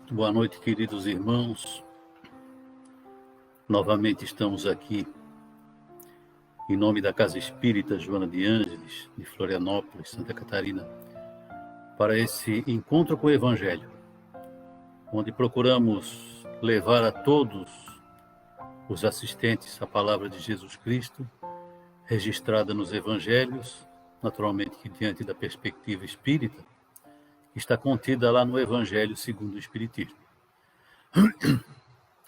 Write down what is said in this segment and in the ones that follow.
Boa noite, queridos irmãos. Novamente estamos aqui em nome da Casa Espírita Joana de Ângeles, de Florianópolis, Santa Catarina, para esse encontro com o Evangelho, onde procuramos levar a todos os assistentes a palavra de Jesus Cristo, registrada nos Evangelhos, naturalmente que diante da perspectiva espírita, está contida lá no Evangelho segundo o Espiritismo.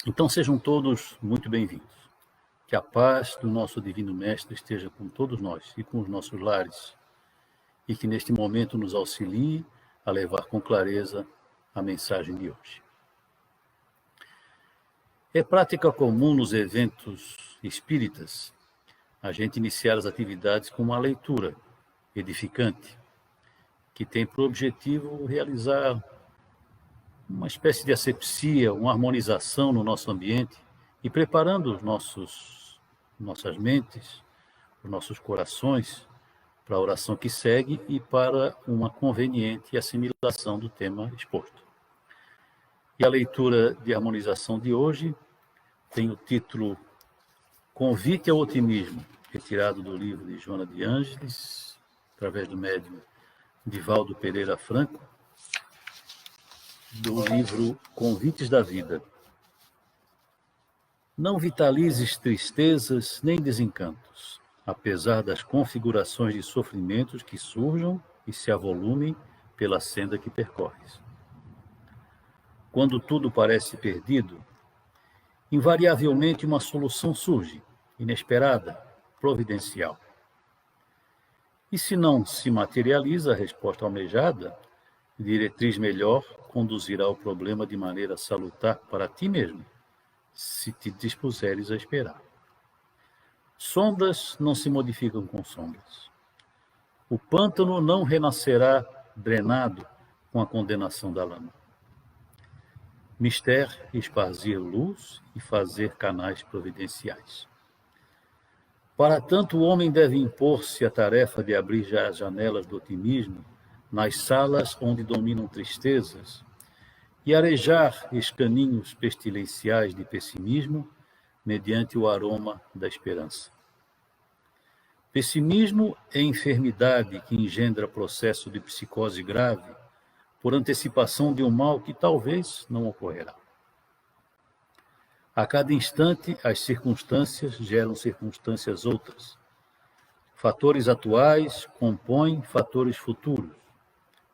Então sejam todos muito bem-vindos. Que a paz do nosso Divino Mestre esteja com todos nós e com os nossos lares, e que neste momento nos auxilie a levar com clareza a mensagem de hoje. É prática comum nos eventos espíritas a gente iniciar as atividades com uma leitura edificante, que tem por objetivo realizar uma espécie de asepsia, uma harmonização no nosso ambiente e preparando nossas mentes, os nossos corações para a oração que segue e para uma conveniente assimilação do tema exposto. E a leitura de harmonização de hoje tem o título Convite ao Otimismo, retirado do livro de Joana de Ângeles, através do médium Divaldo Pereira Franco, do livro Convites da Vida. Não vitalizes tristezas nem desencantos, apesar das configurações de sofrimentos que surjam e se avolumem pela senda que percorres. Quando tudo parece perdido, invariavelmente uma solução surge, inesperada, providencial. E se não se materializa a resposta almejada, diretriz melhor conduzirá o problema de maneira salutar para ti mesmo, se te dispuseres a esperar. Sombras não se modificam com sombras. O pântano não renascerá drenado com a condenação da lama. Mister esparzir luz e fazer canais providenciais. Para tanto, o homem deve impor-se a tarefa de abrir já as janelas do otimismo nas salas onde dominam tristezas e arejar escaninhos pestilenciais de pessimismo mediante o aroma da esperança. Pessimismo é enfermidade que engendra processo de psicose grave por antecipação de um mal que talvez não ocorrerá. A cada instante, as circunstâncias geram circunstâncias outras. Fatores atuais compõem fatores futuros,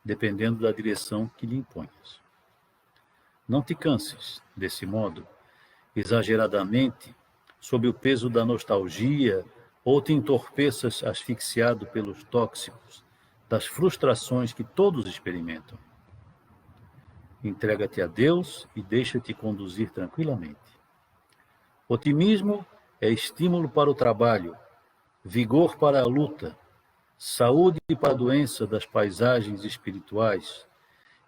dependendo da direção que lhe imponhas. Não te canses, desse modo, exageradamente, sob o peso da nostalgia, ou te entorpeças asfixiado pelos tóxicos, das frustrações que todos experimentam. Entrega-te a Deus e deixa-te conduzir tranquilamente. Otimismo é estímulo para o trabalho, vigor para a luta, saúde para a doença das paisagens espirituais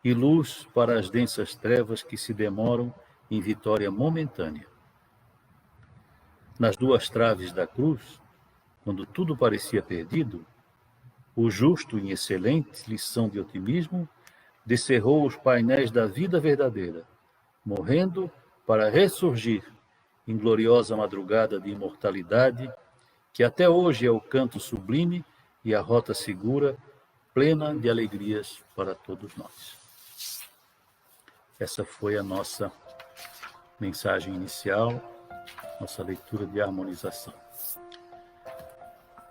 e luz para as densas trevas que se demoram em vitória momentânea. Nas duas traves da cruz, quando tudo parecia perdido, o justo, em excelente lição de otimismo, descerrou os painéis da vida verdadeira, morrendo para ressurgir em gloriosa madrugada de imortalidade, que até hoje é o canto sublime e a rota segura, plena de alegrias para todos nós. Essa foi a nossa mensagem inicial, nossa leitura de harmonização.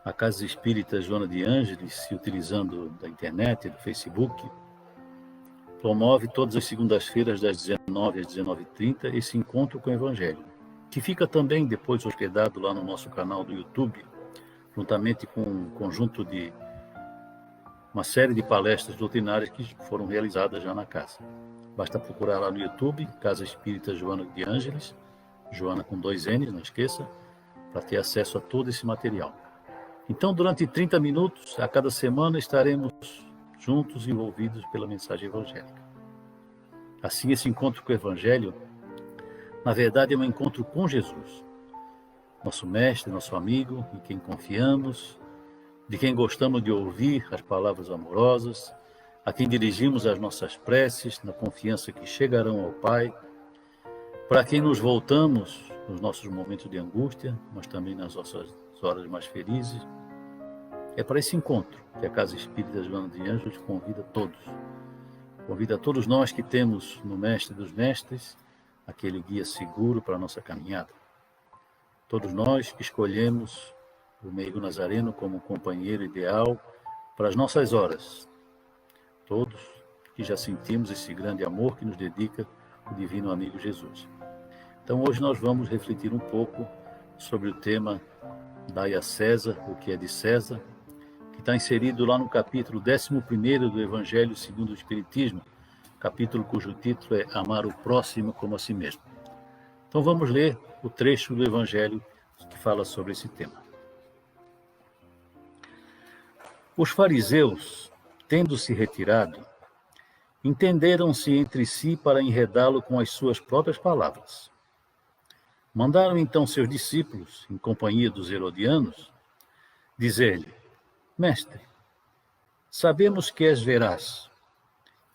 A Casa Espírita Joana de Ângeles, se utilizando da internet, do Facebook, promove todas as segundas-feiras, das 19 às 19h30, esse encontro com o Evangelho, que fica também depois hospedado lá no nosso canal do YouTube, juntamente com um conjunto de uma série de palestras doutrinárias que foram realizadas já na casa. Basta procurar lá no YouTube, Casa Espírita Joana de Ângeles, Joana com 2 N's, não esqueça, para ter acesso a todo esse material. Então, durante 30 minutos, a cada semana, estaremos juntos envolvidos pela mensagem evangélica. Assim, esse encontro com o Evangelho, na verdade, é um encontro com Jesus, nosso mestre, nosso amigo, em quem confiamos, de quem gostamos de ouvir as palavras amorosas, a quem dirigimos as nossas preces, na confiança que chegarão ao Pai, para quem nos voltamos nos nossos momentos de angústia, mas também nas nossas horas mais felizes. É para esse encontro que a Casa Espírita Joana de Ângelos convida todos. Convida todos nós que temos no Mestre dos Mestres aquele guia seguro para a nossa caminhada. Todos nós que escolhemos o meigo nazareno como companheiro ideal para as nossas horas. Todos que já sentimos esse grande amor que nos dedica o Divino Amigo Jesus. Então hoje nós vamos refletir um pouco sobre o tema Dai a César o que é de César, que está inserido lá no capítulo 11º do Evangelho segundo o Espiritismo, capítulo cujo título é Amar o Próximo como a si mesmo. Então vamos ler o trecho do Evangelho que fala sobre esse tema. Os fariseus, tendo-se retirado, entenderam-se entre si para enredá-lo com as suas próprias palavras. Mandaram então seus discípulos, em companhia dos herodianos, dizer-lhe: Mestre, sabemos que és veraz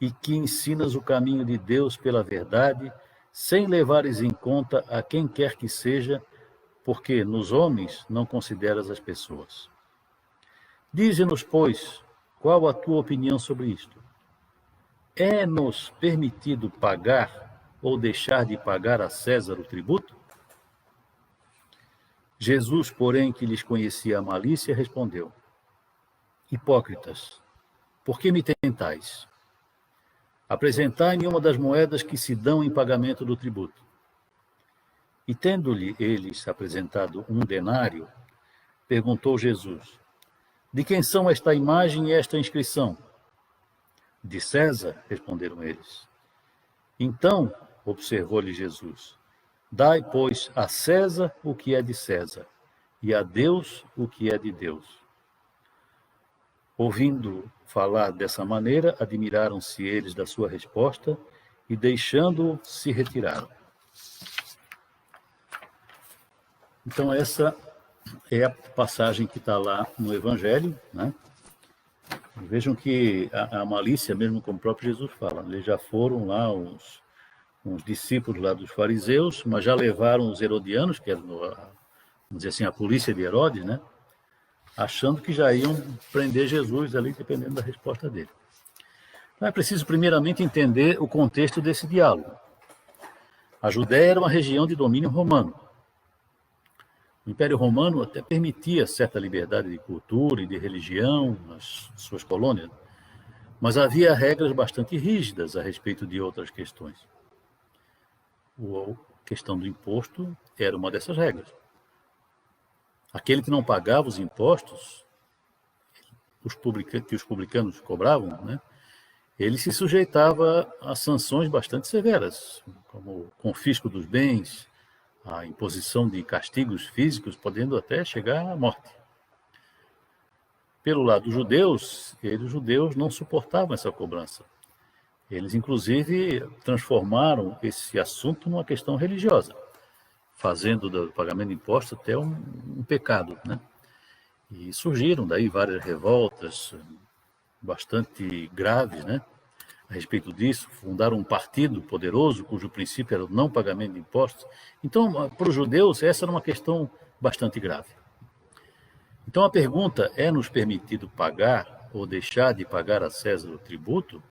e que ensinas o caminho de Deus pela verdade, sem levares em conta a quem quer que seja, porque nos homens não consideras as pessoas. Dize-nos, pois, qual a tua opinião sobre isto? É-nos permitido pagar ou deixar de pagar a César o tributo? Jesus, porém, que lhes conhecia a malícia, respondeu: Hipócritas, por que me tentais? Apresentai-me uma das moedas que se dão em pagamento do tributo. E tendo-lhe eles apresentado um denário, perguntou Jesus: De quem são esta imagem e esta inscrição? De César, responderam eles. Então, observou-lhe Jesus: Dai, pois, a César o que é de César, e a Deus o que é de Deus. Ouvindo falar dessa maneira, admiraram-se eles da sua resposta e, deixando-o, se retiraram. Então, essa é a passagem que está lá no Evangelho, né? Vejam que a malícia, mesmo como o próprio Jesus fala, eles já foram lá uns discípulos lá dos fariseus, mas já levaram os herodianos, que eram, vamos dizer assim, a polícia de Herodes, né? Achando que já iam prender Jesus ali, dependendo da resposta dele. Então é preciso primeiramente entender o contexto desse diálogo. A Judéia era uma região de domínio romano. O Império Romano até permitia certa liberdade de cultura e de religião nas suas colônias, mas havia regras bastante rígidas a respeito de outras questões. A questão do imposto era uma dessas regras. Aquele que não pagava os impostos, que os publicanos cobravam, né, ele se sujeitava a sanções bastante severas, como o confisco dos bens, a imposição de castigos físicos, podendo até chegar à morte. Pelo lado dos judeus, os judeus não suportavam essa cobrança. Eles, inclusive, transformaram esse assunto numa questão religiosa, fazendo do pagamento de impostos até um pecado, né? E surgiram daí várias revoltas bastante graves, né? A respeito disso, fundaram um partido poderoso, cujo princípio era o não pagamento de impostos. Então, para os judeus, essa era uma questão bastante grave. Então, a pergunta: é-nos permitido pagar ou deixar de pagar a César o tributo?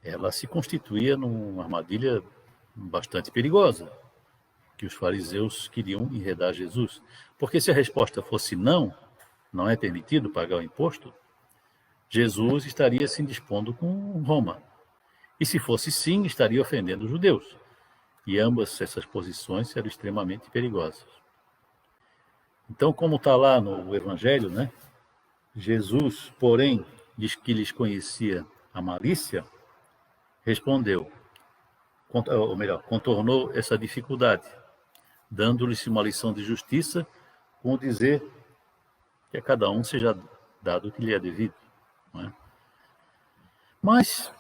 Ela se constituía numa armadilha bastante perigosa, que os fariseus queriam enredar Jesus. Porque se a resposta fosse não, não é permitido pagar o imposto, Jesus estaria se indispondo com Roma. E se fosse sim, estaria ofendendo os judeus. E ambas essas posições eram extremamente perigosas. Então, como está lá no Evangelho, né? Jesus, porém, diz que lhes conhecia a malícia, respondeu, ou melhor, contornou essa dificuldade, dando-lhes uma lição de justiça, com dizer que a cada um seja dado o que lhe é devido. Não é? Mas,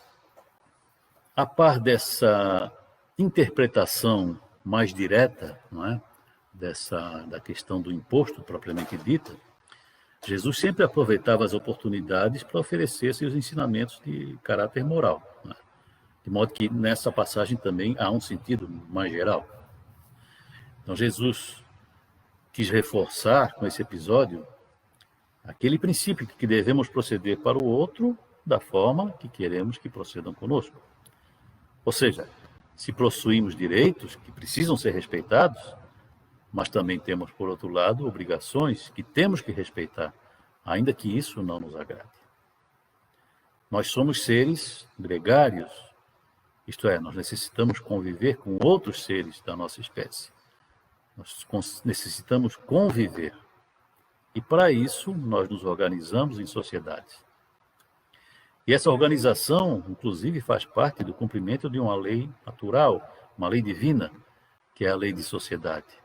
a par dessa interpretação mais direta, não é? Da questão do imposto propriamente dita, Jesus sempre aproveitava as oportunidades para oferecer seus ensinamentos de caráter moral, né? De modo que nessa passagem também há um sentido mais geral. Então Jesus quis reforçar com esse episódio aquele princípio de que devemos proceder para o outro da forma que queremos que procedam conosco. Ou seja, se possuímos direitos que precisam ser respeitados, mas também temos, por outro lado, obrigações que temos que respeitar, ainda que isso não nos agrade. Nós somos seres gregários, isto é, nós necessitamos conviver com outros seres da nossa espécie. Nós necessitamos conviver. E para isso, nós nos organizamos em sociedades. E essa organização, inclusive, faz parte do cumprimento de uma lei natural, uma lei divina, que é a lei de sociedade.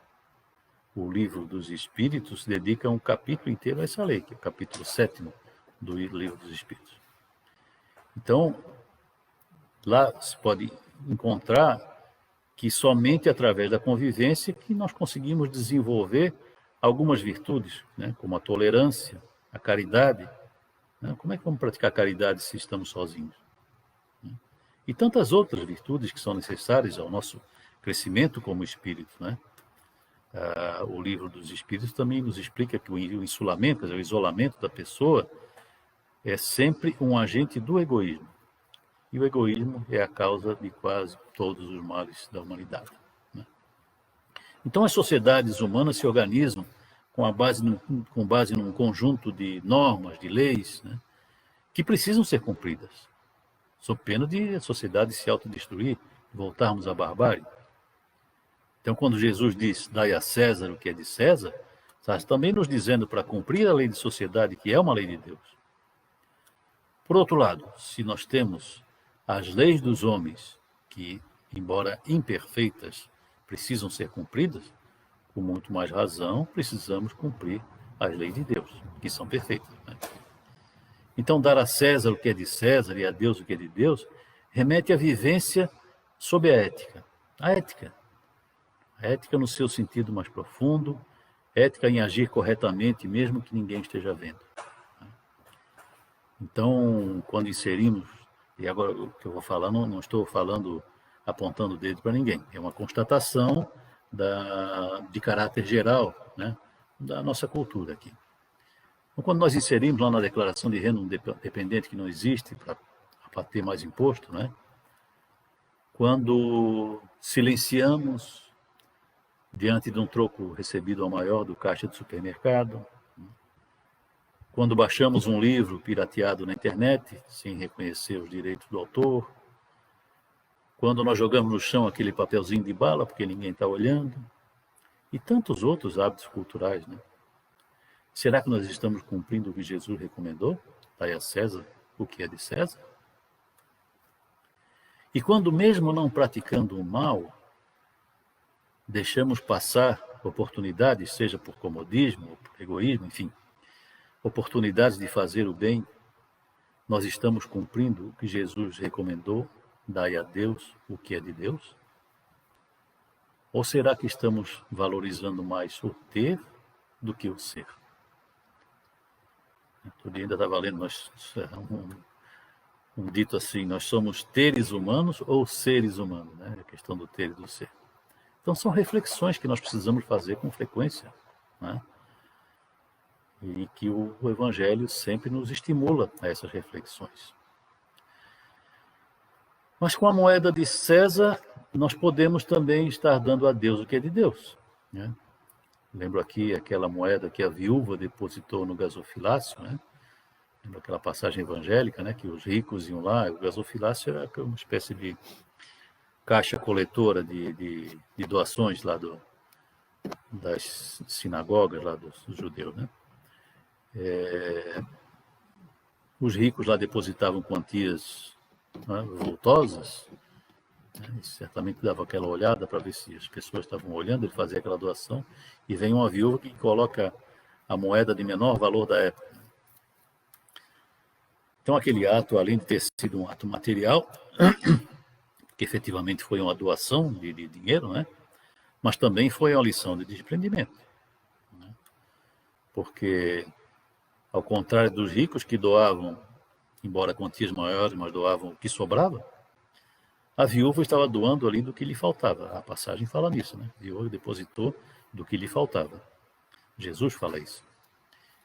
O Livro dos Espíritos dedica um capítulo inteiro a essa lei, que é o capítulo 7º do Livro dos Espíritos. Então, lá se pode encontrar que somente através da convivência que nós conseguimos desenvolver algumas virtudes, né, como a tolerância, a caridade. Né? Como é que vamos praticar caridade se estamos sozinhos? E tantas outras virtudes que são necessárias ao nosso crescimento como espírito, né? O Livro dos Espíritos também nos explica que o insulamento, o isolamento da pessoa, é sempre um agente do egoísmo. E o egoísmo é a causa de quase todos os males da humanidade, né? Então, as sociedades humanas se organizam com base num conjunto de normas, de leis, né, que precisam ser cumpridas, sob pena de a sociedade se autodestruir, voltarmos à barbárie. Então, quando Jesus diz, dai a César o que é de César, está também nos dizendo para cumprir a lei de sociedade, que é uma lei de Deus. Por outro lado, se nós temos as leis dos homens, que, embora imperfeitas, precisam ser cumpridas, com muito mais razão, precisamos cumprir as leis de Deus, que são perfeitas, né? Então, dar a César o que é de César e a Deus o que é de Deus, remete à vivência sob a ética. A ética no seu sentido mais profundo, ética em agir corretamente, mesmo que ninguém esteja vendo. Então, quando inserimos, e agora o que eu vou falar, não estou falando apontando o dedo para ninguém, é uma constatação de caráter geral, né, da nossa cultura aqui. Então, quando nós inserimos lá na declaração de renda um dependente que não existe para ter mais imposto, né, quando silenciamos diante de um troco recebido ao maior do caixa do supermercado, quando baixamos um livro pirateado na internet, sem reconhecer os direitos do autor, quando nós jogamos no chão aquele papelzinho de bala, porque ninguém está olhando, e tantos outros hábitos culturais, né? Será que nós estamos cumprindo o que Jesus recomendou? Dai a César o que é de César? E quando, mesmo não praticando o mal, deixamos passar oportunidades, seja por comodismo, ou por egoísmo, enfim, oportunidades de fazer o bem, nós estamos cumprindo o que Jesus recomendou, dai a Deus o que é de Deus? Ou será que estamos valorizando mais o ter do que o ser? Outro dia ainda estava lendo um dito assim, nós somos teres humanos ou seres humanos, né? A questão do ter e do ser. Então são reflexões que nós precisamos fazer com frequência, né? E que o Evangelho sempre nos estimula a essas reflexões. Mas com a moeda de César, nós podemos também estar dando a Deus o que é de Deus, né? Lembro aqui aquela moeda que a viúva depositou no gasofilácio, né? Lembro aquela passagem evangélica, né? Que os ricos iam lá, o gasofilácio era uma espécie de caixa coletora de doações lá das sinagogas lá dos judeus, né? Os ricos lá depositavam quantias, né, vultosas, né, e certamente dava aquela olhada para ver se as pessoas estavam olhando, ele fazia aquela doação, e vem uma viúva que coloca a moeda de menor valor da época. Então aquele ato, além de ter sido um ato material, que efetivamente foi uma doação de dinheiro, né, mas também foi uma lição de desprendimento, né, porque Ao contrário dos ricos que doavam, embora quantias maiores, mas doavam o que sobrava, a viúva estava doando ali do que lhe faltava. A passagem fala nisso, né? A viúva depositou do que lhe faltava. Jesus fala isso.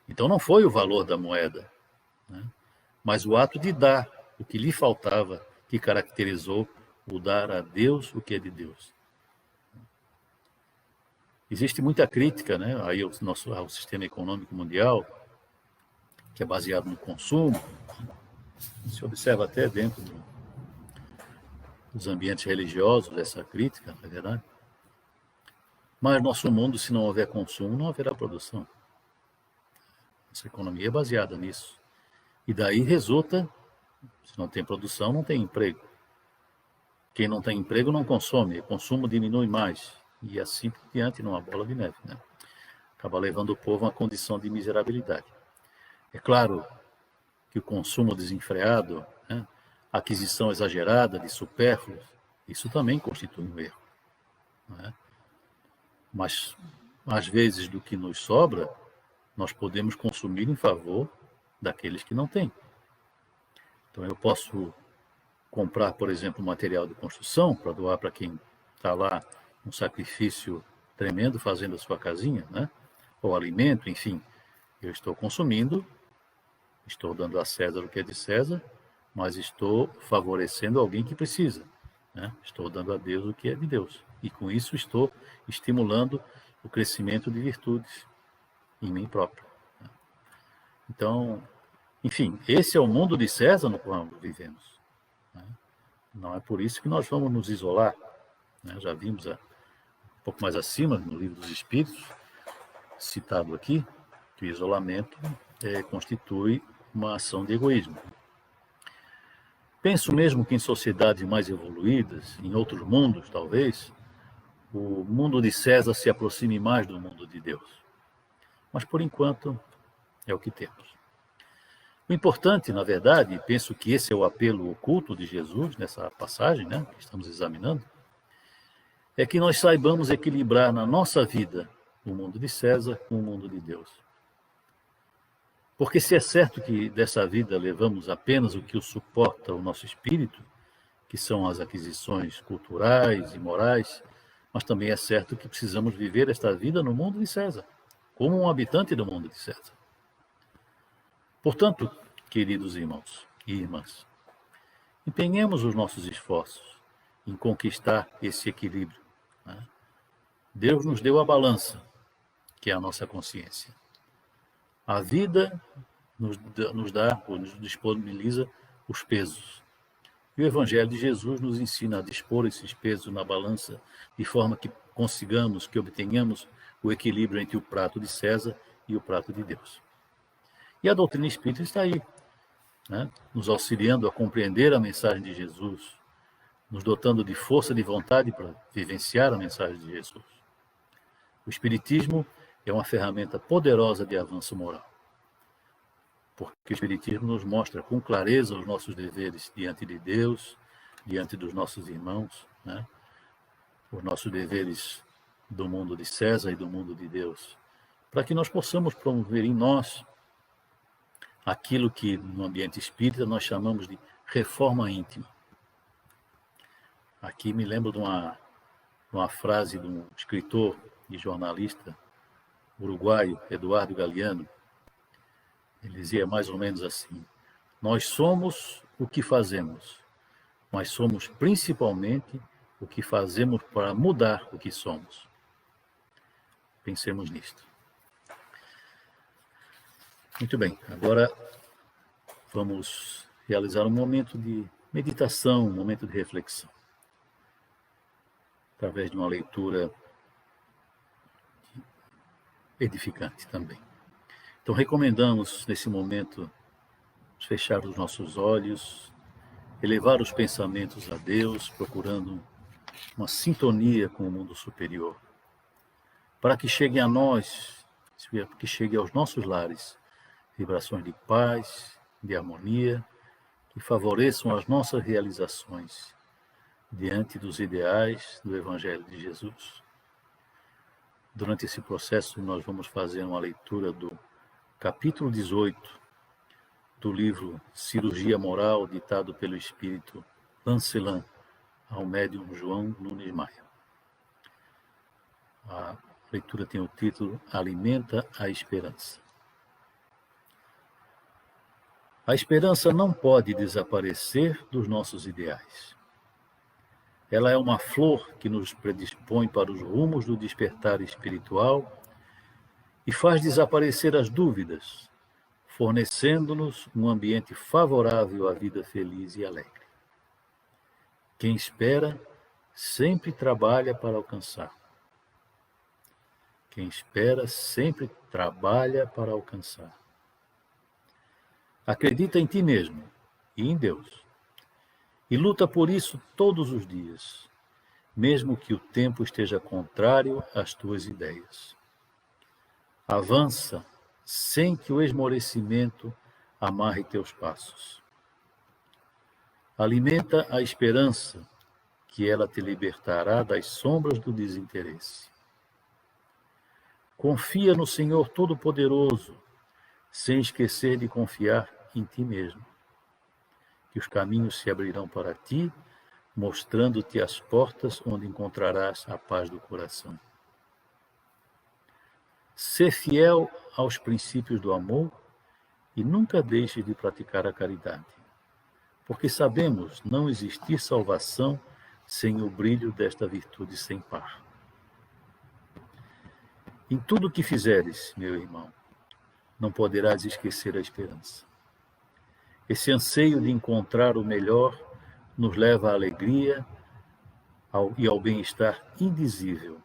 Então não foi o valor da moeda, né? Mas o ato de dar o que lhe faltava que caracterizou o dar a Deus o que é de Deus. Existe muita crítica, né, aí ao sistema econômico mundial, que é baseado no consumo. Se observa até dentro dos ambientes religiosos essa crítica, não é verdade? Mas nosso mundo, se não houver consumo, não haverá produção. Essa economia é baseada nisso. E daí resulta, se não tem produção, não tem emprego. Quem não tem emprego não consome, o consumo diminui mais. E assim por diante, numa bola de neve, né? Acaba levando o povo a uma condição de miserabilidade. É claro que o consumo desenfreado, né, a aquisição exagerada de supérfluos, isso também constitui um erro. Né? Mas, às vezes, do que nos sobra, nós podemos consumir em favor daqueles que não têm. Então, eu posso comprar, por exemplo, material de construção para doar para quem está lá, um sacrifício tremendo fazendo a sua casinha, né? Ou alimento, enfim. Eu estou consumindo, estou dando a César o que é de César, mas estou favorecendo alguém que precisa, né? Estou dando a Deus o que é de Deus. E com isso estou estimulando o crescimento de virtudes em mim próprio. Né? Então, enfim, esse é o mundo de César no qual vivemos. Né? Não é por isso que nós vamos nos isolar. Né? Já vimos um pouco mais acima, no Livro dos Espíritos, citado aqui, que o isolamento constitui uma ação de egoísmo. Penso mesmo que em sociedades mais evoluídas, em outros mundos talvez, o mundo de César se aproxime mais do mundo de Deus. Mas por enquanto é o que temos. O importante, na verdade, e penso que esse é o apelo oculto de Jesus nessa passagem, né, que estamos examinando, é que nós saibamos equilibrar na nossa vida o mundo de César com o mundo de Deus. Porque se é certo que dessa vida levamos apenas o que o suporta o nosso espírito, que são as aquisições culturais e morais, mas também é certo que precisamos viver esta vida no mundo de César, como um habitante do mundo de César. Portanto, queridos irmãos e irmãs, empenhemos os nossos esforços em conquistar esse equilíbrio. Né? Deus nos deu a balança, que é a nossa consciência. A vida nos dá, ou nos disponibiliza os pesos. E o Evangelho de Jesus nos ensina a dispor esses pesos na balança, de forma que consigamos, que obtenhamos o equilíbrio entre o prato de César e o prato de Deus. E a doutrina espírita está aí, né? Nos auxiliando a compreender a mensagem de Jesus, nos dotando de força de vontade para vivenciar a mensagem de Jesus. O Espiritismo é uma ferramenta poderosa de avanço moral, porque o Espiritismo nos mostra com clareza os nossos deveres diante de Deus, diante dos nossos irmãos, né? Os nossos deveres do mundo de César e do mundo de Deus, para que nós possamos promover em nós aquilo que no ambiente espírita nós chamamos de reforma íntima. Aqui me lembro de uma frase de um escritor e jornalista uruguaio, Eduardo Galeano. Ele dizia mais ou menos assim: nós somos o que fazemos, mas somos principalmente o que fazemos para mudar o que somos. Pensemos nisto. Muito bem, agora vamos realizar um momento de meditação, um momento de reflexão, através de uma leitura edificante também. Então, recomendamos, nesse momento, fechar os nossos olhos, elevar os pensamentos a Deus, procurando uma sintonia com o mundo superior, para que cheguem a nós, que chegue aos nossos lares, vibrações de paz, de harmonia, que favoreçam as nossas realizações diante dos ideais do Evangelho de Jesus. Durante esse processo, nós vamos fazer uma leitura do capítulo 18 do livro Cirurgia Moral, ditado pelo espírito Lancelin ao médium João Nunes Maia. A leitura tem o título Alimenta a Esperança. A esperança não pode desaparecer dos nossos ideais. Ela é uma flor que nos predispõe para os rumos do despertar espiritual e faz desaparecer as dúvidas, fornecendo-nos um ambiente favorável à vida feliz e alegre. Quem espera sempre trabalha para alcançar. Quem espera sempre trabalha para alcançar. Acredita em ti mesmo e em Deus. E luta por isso todos os dias, mesmo que o tempo esteja contrário às tuas ideias. Avança sem que o esmorecimento amarre teus passos. Alimenta a esperança, que ela te libertará das sombras do desinteresse. Confia no Senhor Todo-Poderoso, sem esquecer de confiar em ti mesmo. Que os caminhos se abrirão para ti, mostrando-te as portas onde encontrarás a paz do coração. Sê fiel aos princípios do amor e nunca deixes de praticar a caridade, porque sabemos não existir salvação sem o brilho desta virtude sem par. Em tudo o que fizeres, meu irmão, não poderás esquecer a esperança. Esse anseio de encontrar o melhor nos leva à alegria e ao bem-estar indizível.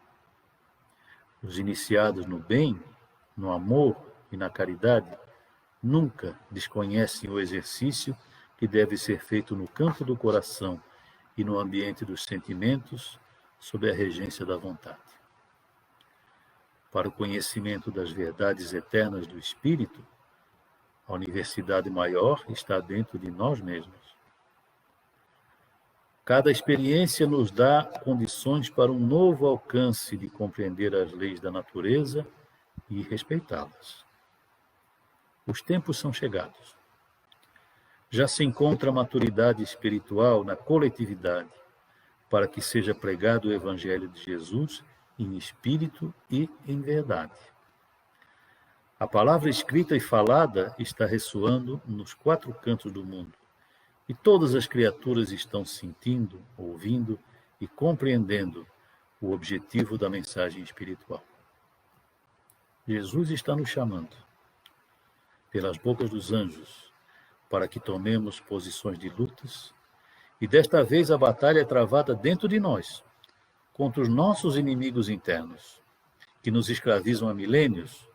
Os iniciados no bem, no amor e na caridade nunca desconhecem o exercício que deve ser feito no campo do coração e no ambiente dos sentimentos, sob a regência da vontade. Para o conhecimento das verdades eternas do Espírito, a universidade maior está dentro de nós mesmos. Cada experiência nos dá condições para um novo alcance de compreender as leis da natureza e respeitá-las. Os tempos são chegados. Já se encontra a maturidade espiritual na coletividade para que seja pregado o Evangelho de Jesus em espírito e em verdade. A palavra escrita e falada está ressoando nos 4 cantos do mundo, e todas as criaturas estão sentindo, ouvindo e compreendendo o objetivo da mensagem espiritual. Jesus está nos chamando, pelas bocas dos anjos, para que tomemos posições de lutas, e desta vez a batalha é travada dentro de nós, contra os nossos inimigos internos, que nos escravizam há milênios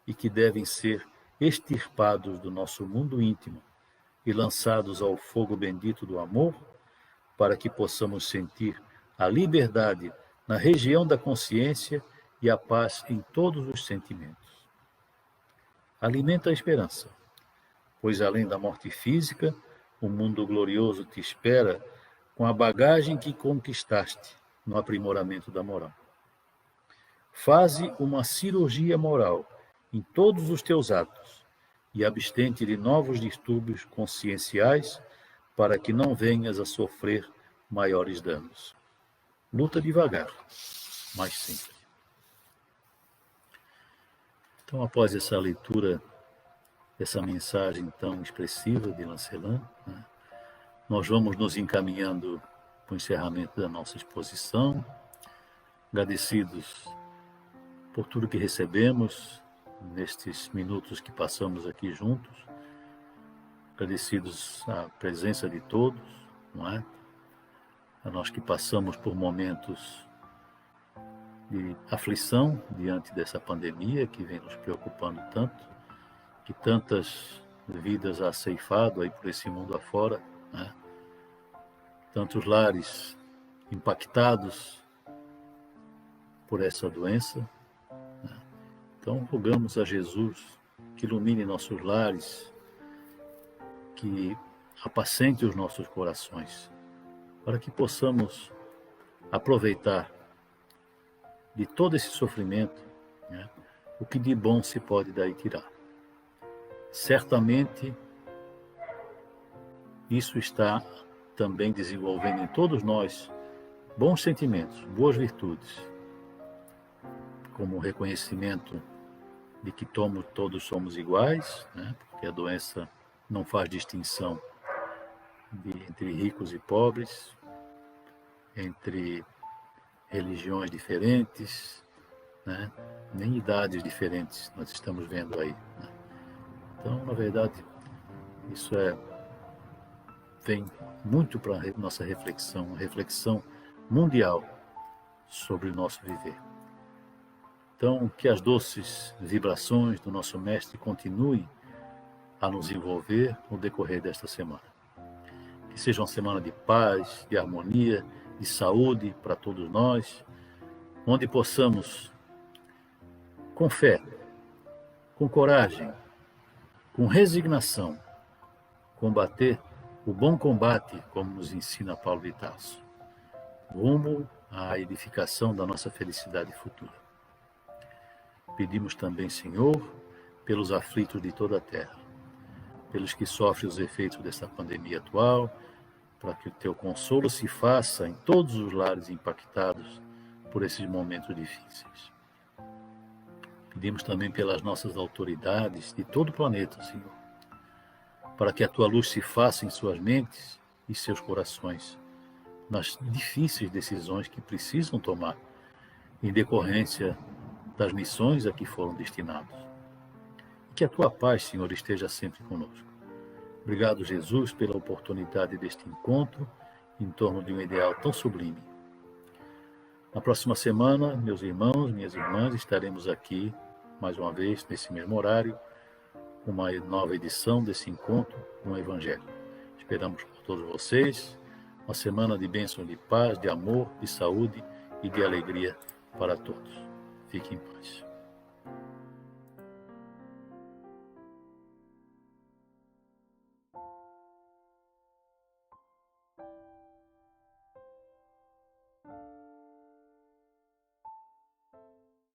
e que devem ser extirpados do nosso mundo íntimo e lançados ao fogo bendito do amor, para que possamos sentir a liberdade na região da consciência e a paz em todos os sentimentos. Alimenta a esperança, pois além da morte física, o mundo glorioso te espera com a bagagem que conquistaste no aprimoramento da moral. Faze uma cirurgia moral em todos os teus atos e abstente de novos distúrbios conscienciais para que não venhas a sofrer maiores danos. Luta devagar, mas sempre. Então, após essa leitura, essa mensagem tão expressiva de Lancelin, nós vamos nos encaminhando para o encerramento da nossa exposição, agradecidos por tudo que recebemos nestes minutos que passamos aqui juntos, agradecidos à presença de todos, não é? A nós que passamos por momentos de aflição diante dessa pandemia que vem nos preocupando tanto, que tantas vidas ha ceifado aí por esse mundo afora, né? Tantos lares impactados por essa doença, né? Então, rogamos a Jesus que ilumine nossos lares, que apacente os nossos corações, para que possamos aproveitar de todo esse sofrimento, né, o que de bom se pode daí tirar. certamente isso está também desenvolvendo em todos nós bons sentimentos, boas virtudes, como o reconhecimento de que todos somos iguais, né? Porque a doença não faz distinção entre ricos e pobres, entre religiões diferentes, né? Nem idades diferentes nós estamos vendo aí, né? Então, na verdade, isso vem muito para a nossa reflexão, uma reflexão mundial sobre o nosso viver. Então, que as doces vibrações do nosso Mestre continuem a nos envolver no decorrer desta semana. Que seja uma semana de paz, de harmonia, de saúde para todos nós, onde possamos, com fé, com coragem, com resignação, combater o bom combate, como nos ensina Paulo de Tarso, rumo à edificação da nossa felicidade futura. Pedimos também, Senhor, pelos aflitos de toda a terra, pelos que sofrem os efeitos dessa pandemia atual, para que o teu consolo se faça em todos os lares impactados por esses momentos difíceis. Pedimos também pelas nossas autoridades de todo o planeta, Senhor, para que a tua luz se faça em suas mentes e seus corações, nas difíceis decisões que precisam tomar, em decorrência das missões a que foram destinados. Que a tua paz, Senhor, esteja sempre conosco. Obrigado, Jesus, pela oportunidade deste encontro em torno de um ideal tão sublime. Na próxima semana, meus irmãos, minhas irmãs, estaremos aqui, mais uma vez, nesse mesmo horário, com uma nova edição desse encontro com o Evangelho. Esperamos por todos vocês uma semana de bênção, de paz, de amor, de saúde e de alegria para todos. Fiquem em paz.